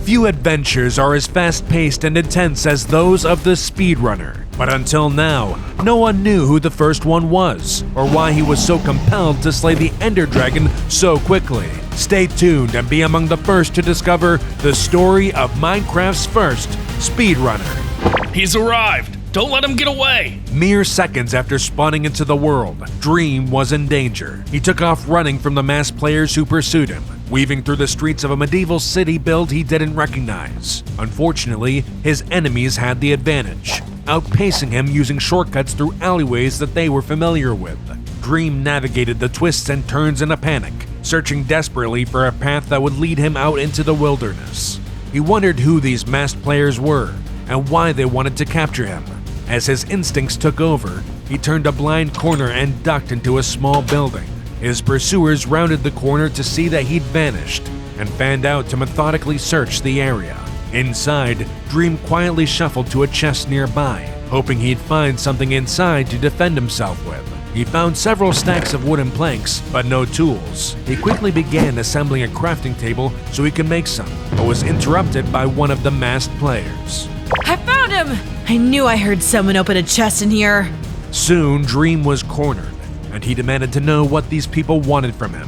Few adventures are as fast-paced and intense as those of the Speedrunner, but until now, no one knew who the first one was, or why he was so compelled to slay the Ender Dragon so quickly. Stay tuned and be among the first to discover the story of Minecraft's first Speedrunner. He's arrived! Don't let him get away! Mere seconds after spawning into the world, Dream was in danger. He took off running from the masked players who pursued him, weaving through the streets of a medieval city build he didn't recognize. Unfortunately, his enemies had the advantage, outpacing him using shortcuts through alleyways that they were familiar with. Dream navigated the twists and turns in a panic, searching desperately for a path that would lead him out into the wilderness. He wondered who these masked players were and why they wanted to capture him. As his instincts took over, he turned a blind corner and ducked into a small building. His pursuers rounded the corner to see that he'd vanished and fanned out to methodically search the area. Inside, Dream quietly shuffled to a chest nearby, hoping he'd find something inside to defend himself with. He found several stacks of wooden planks, but no tools. He quickly began assembling a crafting table so he could make some, but was interrupted by one of the masked players. I found him! I knew I heard someone open a chest in here. Soon, Dream was cornered, and he demanded to know what these people wanted from him.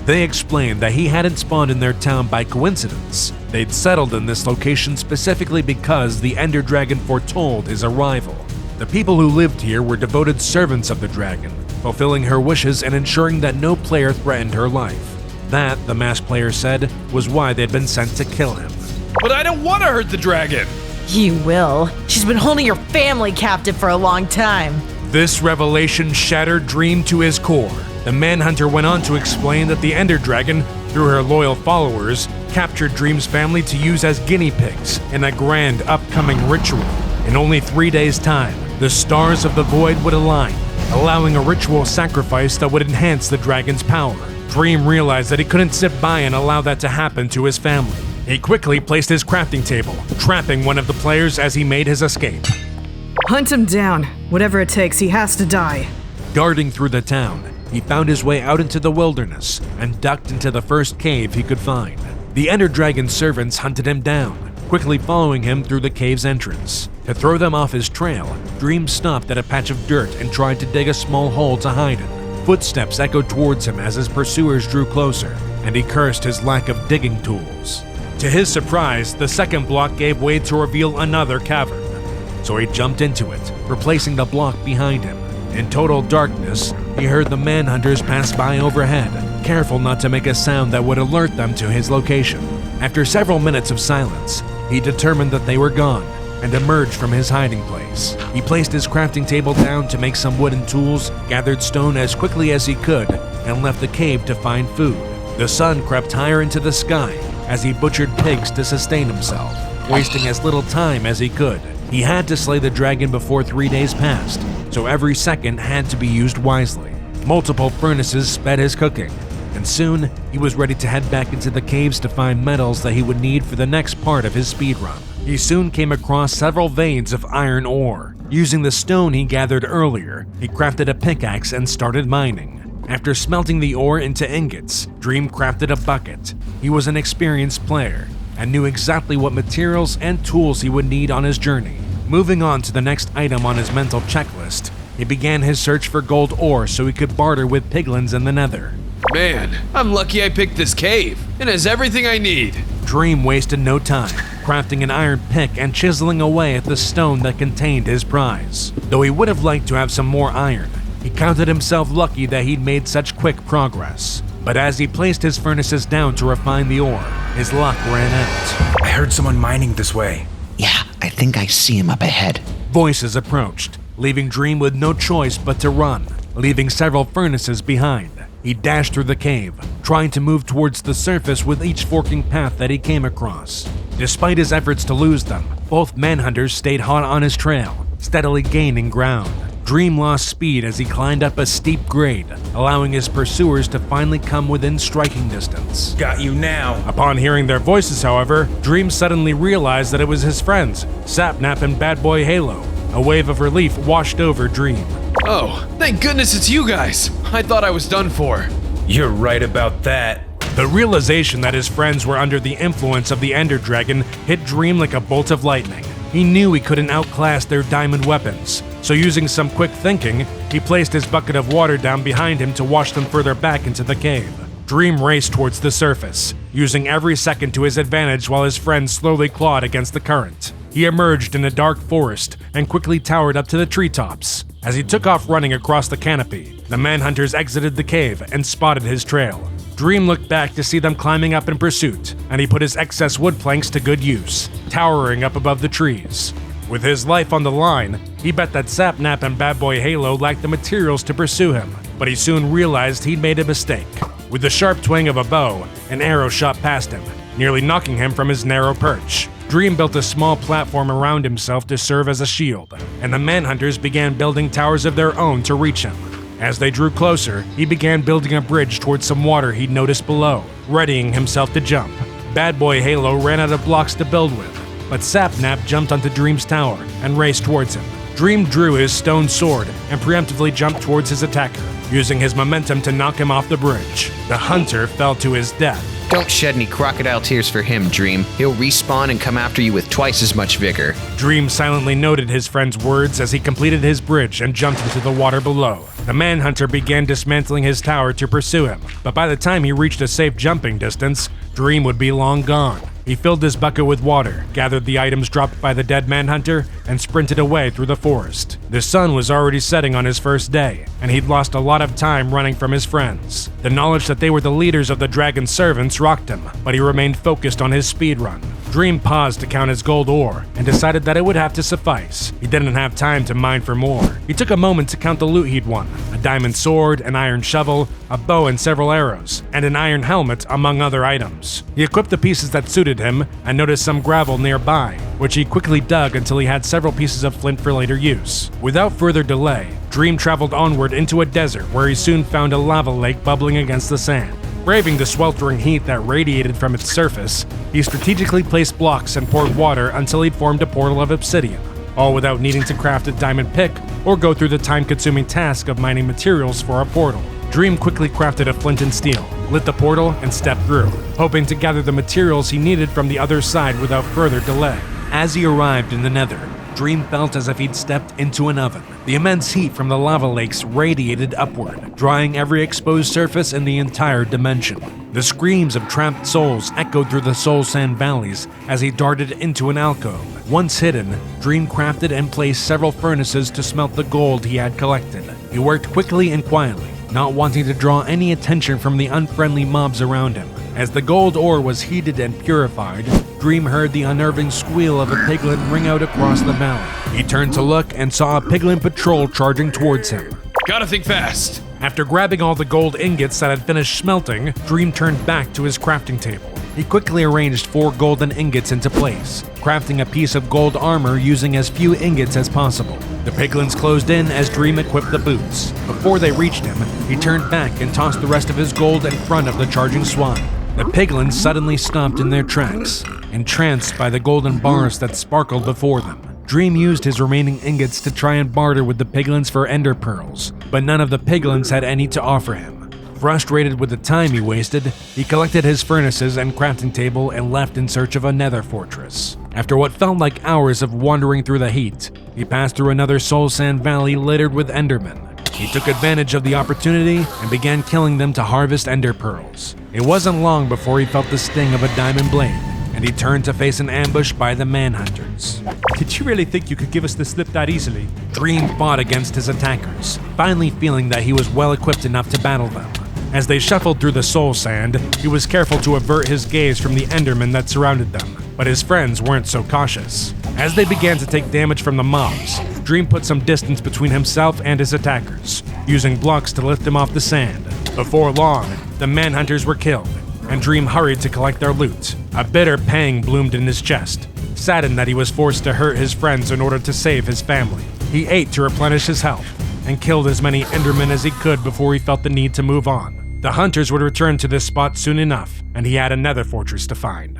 They explained that he hadn't spawned in their town by coincidence. They'd settled in this location specifically because the Ender Dragon foretold his arrival. The people who lived here were devoted servants of the dragon, fulfilling her wishes and ensuring that no player threatened her life. That, the masked player said, was why they'd been sent to kill him. But I don't want to hurt the dragon! You will. She's been holding your family captive for a long time. This revelation shattered Dream to his core. The Manhunter went on to explain that the Ender Dragon, through her loyal followers, captured Dream's family to use as guinea pigs in a grand upcoming ritual. In only 3 days' time, the stars of the void would align, allowing a ritual sacrifice that would enhance the dragon's power. Dream realized that he couldn't sit by and allow that to happen to his family. He quickly placed his crafting table, trapping one of the players as he made his escape. Hunt him down. Whatever it takes, he has to die. Darting through the town, he found his way out into the wilderness and ducked into the first cave he could find. The Ender Dragon's servants hunted him down, quickly following him through the cave's entrance. To throw them off his trail, Dream stopped at a patch of dirt and tried to dig a small hole to hide in. Footsteps echoed towards him as his pursuers drew closer, and he cursed his lack of digging tools. To his surprise, the second block gave way to reveal another cavern, so he jumped into it, replacing the block behind him. In total darkness, he heard the Manhunters pass by overhead, careful not to make a sound that would alert them to his location. After several minutes of silence, he determined that they were gone and emerged from his hiding place. He placed his crafting table down to make some wooden tools, gathered stone as quickly as he could, and left the cave to find food. The sun crept higher into the sky as he butchered pigs to sustain himself, wasting as little time as he could. He had to slay the dragon before 3 days passed, so every second had to be used wisely. Multiple furnaces sped his cooking, and soon he was ready to head back into the caves to find metals that he would need for the next part of his speedrun. He soon came across several veins of iron ore. Using the stone he gathered earlier, he crafted a pickaxe and started mining. After smelting the ore into ingots, Dream crafted a bucket. He was an experienced player and knew exactly what materials and tools he would need on his journey. Moving on to the next item on his mental checklist, he began his search for gold ore so he could barter with piglins in the nether. Man, I'm lucky I picked this cave. It has everything I need. Dream wasted no time, crafting an iron pick and chiseling away at the stone that contained his prize. Though he would have liked to have some more iron, he counted himself lucky that he'd made such quick progress. But as he placed his furnaces down to refine the ore, his luck ran out. I heard someone mining this way. Yeah, I think I see him up ahead. Voices approached, leaving Dream with no choice but to run, leaving several furnaces behind. He dashed through the cave, trying to move towards the surface with each forking path that he came across. Despite his efforts to lose them, both manhunters stayed hot on his trail, steadily gaining ground. Dream lost speed as he climbed up a steep grade, allowing his pursuers to finally come within striking distance. Got you now. Upon hearing their voices, however, Dream suddenly realized that it was his friends, Sapnap and Bad Boy Halo. A wave of relief washed over Dream. Oh, thank goodness it's you guys. I thought I was done for. You're right about that. The realization that his friends were under the influence of the Ender Dragon hit Dream like a bolt of lightning. He knew he couldn't outclass their diamond weapons, so using some quick thinking, he placed his bucket of water down behind him to wash them further back into the cave. Dream raced towards the surface, using every second to his advantage while his friends slowly clawed against the current. He emerged in a dark forest and quickly towered up to the treetops. As he took off running across the canopy, the manhunters exited the cave and spotted his trail. Dream looked back to see them climbing up in pursuit, and he put his excess wood planks to good use, towering up above the trees. With his life on the line, he bet that Sapnap and Bad Boy Halo lacked the materials to pursue him, but he soon realized he'd made a mistake. With the sharp twang of a bow, an arrow shot past him, nearly knocking him from his narrow perch. Dream built a small platform around himself to serve as a shield, and the manhunters began building towers of their own to reach him. As they drew closer, he began building a bridge towards some water he'd noticed below, readying himself to jump. Bad Boy Halo ran out of blocks to build with, but Sapnap jumped onto Dream's tower and raced towards him. Dream drew his stone sword and preemptively jumped towards his attacker, using his momentum to knock him off the bridge. The hunter fell to his death. Don't shed any crocodile tears for him, Dream. He'll respawn and come after you with twice as much vigor. Dream silently noted his friend's words as he completed his bridge and jumped into the water below. The manhunter began dismantling his tower to pursue him, but by the time he reached a safe jumping distance, Dream would be long gone. He filled his bucket with water, gathered the items dropped by the dead manhunter, and sprinted away through the forest. The sun was already setting on his first day, and he'd lost a lot of time running from his friends. The knowledge that they were the leaders of the dragon's servants rocked him, but he remained focused on his speed run. Dream paused to count his gold ore and decided that it would have to suffice. He didn't have time to mine for more. He took a moment to count the loot he'd won: a diamond sword, an iron shovel, a bow and several arrows, and an iron helmet, among other items. He equipped the pieces that suited him and noticed some gravel nearby, which he quickly dug until he had several pieces of flint for later use. Without further delay, Dream traveled onward into a desert where he soon found a lava lake bubbling against the sand. Braving the sweltering heat that radiated from its surface, he strategically placed blocks and poured water until he'd formed a portal of obsidian, all without needing to craft a diamond pick or go through the time-consuming task of mining materials for a portal. Dream quickly crafted a flint and steel, lit the portal, and stepped through, hoping to gather the materials he needed from the other side without further delay. As he arrived in the Nether, Dream felt as if he'd stepped into an oven. The immense heat from the lava lakes radiated upward, drying every exposed surface in the entire dimension. The screams of trapped souls echoed through the soul sand valleys as he darted into an alcove. Once hidden, Dream crafted and placed several furnaces to smelt the gold he had collected. He worked quickly and quietly, not wanting to draw any attention from the unfriendly mobs around him. As the gold ore was heated and purified, Dream heard the unnerving squeal of a piglin ring out across the valley. He turned to look and saw a piglin patrol charging towards him. Gotta think fast. After grabbing all the gold ingots that had finished smelting, Dream turned back to his crafting table. He quickly arranged 4 golden ingots into place, crafting a piece of gold armor using as few ingots as possible. The piglins closed in as Dream equipped the boots. Before they reached him, he turned back and tossed the rest of his gold in front of the charging swine. The piglins suddenly stopped in their tracks, entranced by the golden bars that sparkled before them. Dream used his remaining ingots to try and barter with the piglins for ender pearls, but none of the piglins had any to offer him. Frustrated with the time he wasted, he collected his furnaces and crafting table and left in search of a nether fortress. After what felt like hours of wandering through the heat, he passed through another soul sand valley littered with endermen. He took advantage of the opportunity and began killing them to harvest ender pearls. It wasn't long before he felt the sting of a diamond blade, and he turned to face an ambush by the manhunters. Did you really think you could give us the slip that easily? Dream fought against his attackers, finally feeling that he was well equipped enough to battle them. As they shuffled through the soul sand, he was careful to avert his gaze from the endermen that surrounded them, but his friends weren't so cautious. As they began to take damage from the mobs, Dream put some distance between himself and his attackers, using blocks to lift them off the sand. Before long, the manhunters were killed, and Dream hurried to collect their loot. A bitter pang bloomed in his chest, saddened that he was forced to hurt his friends in order to save his family. He ate to replenish his health, and killed as many endermen as he could before he felt the need to move on. The hunters would return to this spot soon enough, and he had another fortress to find.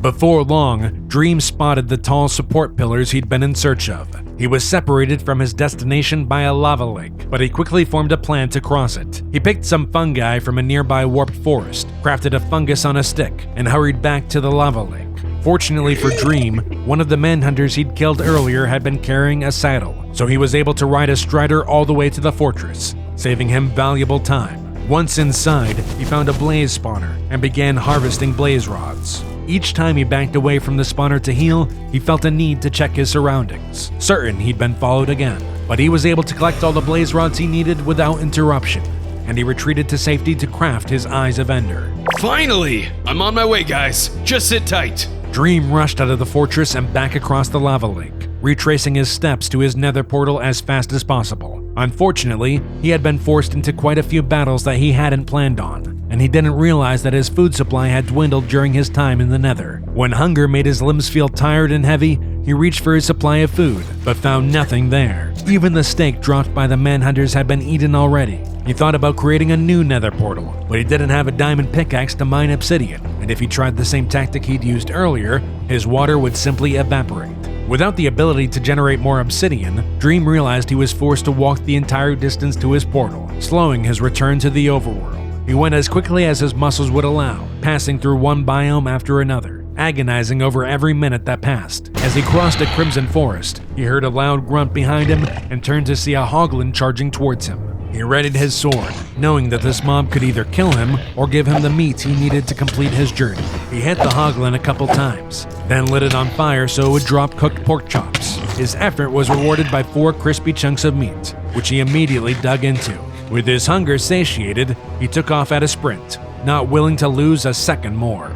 Before long, Dream spotted the tall support pillars he'd been in search of. He He was separated from his destination by a lava lake, but he quickly formed a plan to cross it. He picked some fungi from a nearby warped forest, crafted a fungus on a stick, and hurried back to the lava lake. Fortunately for Dream, one of the manhunters he'd killed earlier had been carrying a saddle, so he was able to ride a strider all the way to the fortress, saving him valuable time. Once inside, he found a blaze spawner and began harvesting blaze rods. Each time he backed away from the spawner to heal, he felt a need to check his surroundings, certain he'd been followed again. But he was able to collect all the blaze rods he needed without interruption, and he retreated to safety to craft his Eyes of Ender. Finally! I'm on my way, guys. Just sit tight. Dream rushed out of the fortress and back across the lava lake, retracing his steps to his nether portal as fast as possible. Unfortunately, he had been forced into quite a few battles that he hadn't planned on, and he didn't realize that his food supply had dwindled during his time in the nether. When hunger made his limbs feel tired and heavy, he reached for his supply of food, but found nothing there. Even the steak dropped by the manhunters had been eaten already. He thought about creating a new nether portal, but he didn't have a diamond pickaxe to mine obsidian, and if he tried the same tactic he'd used earlier, his water would simply evaporate. Without the ability to generate more obsidian, Dream realized he was forced to walk the entire distance to his portal, slowing his return to the overworld. He went as quickly as his muscles would allow, passing through one biome after another, agonizing over every minute that passed. As he crossed a crimson forest, he heard a loud grunt behind him and turned to see a hoglin charging towards him. He readied his sword, knowing that this mob could either kill him or give him the meat he needed to complete his journey. He hit the hoglin a couple times, then lit it on fire so it would drop cooked pork chops. His effort was rewarded by 4 crispy chunks of meat, which he immediately dug into. With his hunger satiated, he took off at a sprint, not willing to lose a second more.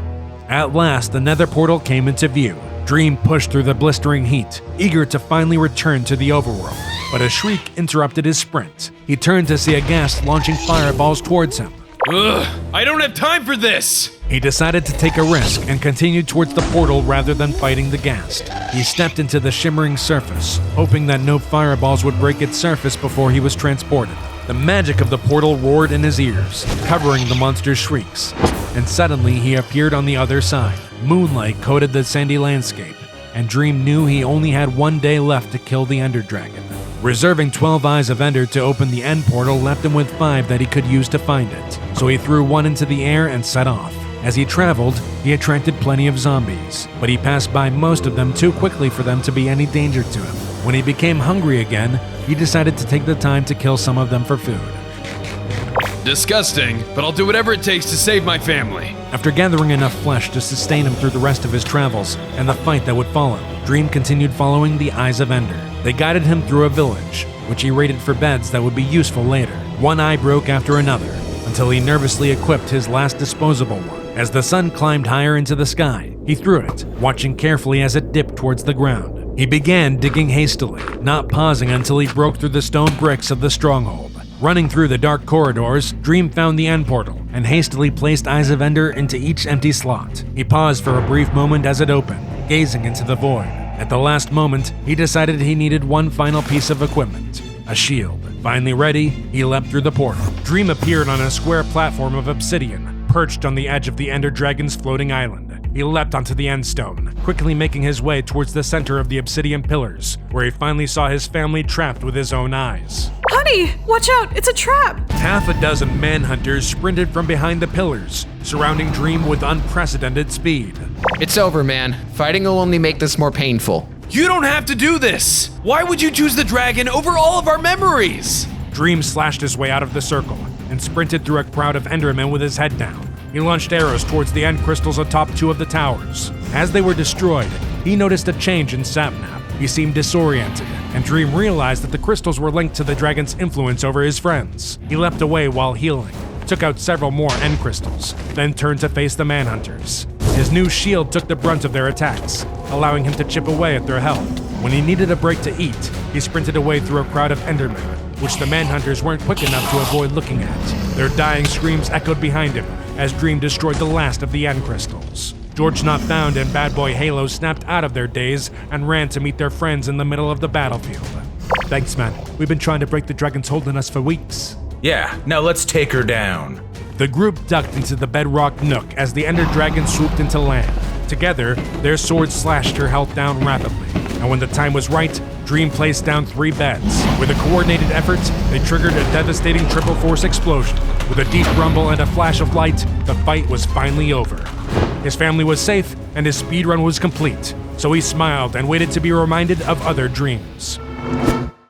At last, the nether portal came into view. Dream pushed through the blistering heat, eager to finally return to the overworld. But a shriek interrupted his sprint. He turned to see a ghast launching fireballs towards him. Ugh, I don't have time for this! He decided to take a risk and continued towards the portal rather than fighting the ghast. He stepped into the shimmering surface, hoping that no fireballs would break its surface before he was transported. The magic of the portal roared in his ears, covering the monster's shrieks, and suddenly he appeared on the other side. Moonlight coated the sandy landscape, and Dream knew he only had 1 day left to kill the Ender Dragon. Reserving 12 Eyes of Ender to open the end portal left him with 5 that he could use to find it, so he threw 1 into the air and set off. As he traveled, he attracted plenty of zombies, but he passed by most of them too quickly for them to be any danger to him. When he became hungry again, he decided to take the time to kill some of them for food. Disgusting, but I'll do whatever it takes to save my family. After gathering enough flesh to sustain him through the rest of his travels and the fight that would follow, Dream continued following the Eyes of Ender. They guided him through a village, which he raided for beds that would be useful later. One eye broke after another, until he nervously equipped his last disposable one. As the sun climbed higher into the sky, he threw it, watching carefully as it dipped towards the ground. He began digging hastily, not pausing until he broke through the stone bricks of the stronghold. Running through the dark corridors, Dream found the end portal and hastily placed Eyes of Ender into each empty slot. He paused for a brief moment as it opened, gazing into the void. At the last moment, he decided he needed one final piece of equipment, a shield. Finally ready, he leapt through the portal. Dream appeared on a square platform of obsidian, perched on the edge of the Ender Dragon's floating island. He leapt onto the end stone, quickly making his way towards the center of the obsidian pillars, where he finally saw his family trapped with his own eyes. Honey, watch out, it's a trap! Half a dozen manhunters sprinted from behind the pillars, surrounding Dream with unprecedented speed. It's over, man. Fighting will only make this more painful. You don't have to do this! Why would you choose the dragon over all of our memories? Dream slashed his way out of the circle and sprinted through a crowd of Endermen with his head down. He launched arrows towards the end crystals atop 2 of the towers. As they were destroyed, he noticed a change in Sapnap. He seemed disoriented, and Dream realized that the crystals were linked to the dragon's influence over his friends. He leapt away while healing, took out several more end crystals, then turned to face the manhunters. His new shield took the brunt of their attacks, allowing him to chip away at their health. When he needed a break to eat, he sprinted away through a crowd of Endermen, which the manhunters weren't quick enough to avoid looking at. Their dying screams echoed behind him as Dream destroyed the last of the end crystals. George Not Found and Bad Boy Halo snapped out of their daze and ran to meet their friends in the middle of the battlefield. Thanks, man. We've been trying to break the dragon's hold on us for weeks. Yeah, now let's take her down. The group ducked into the bedrock nook as the Ender Dragon swooped into land. Together, their swords slashed her health down rapidly, and when the time was right, Dream placed down 3 bets. With a coordinated effort, they triggered a devastating triple force explosion. With a deep rumble and a flash of light, the fight was finally over. His family was safe, and his speedrun was complete, so he smiled and waited to be reminded of other dreams.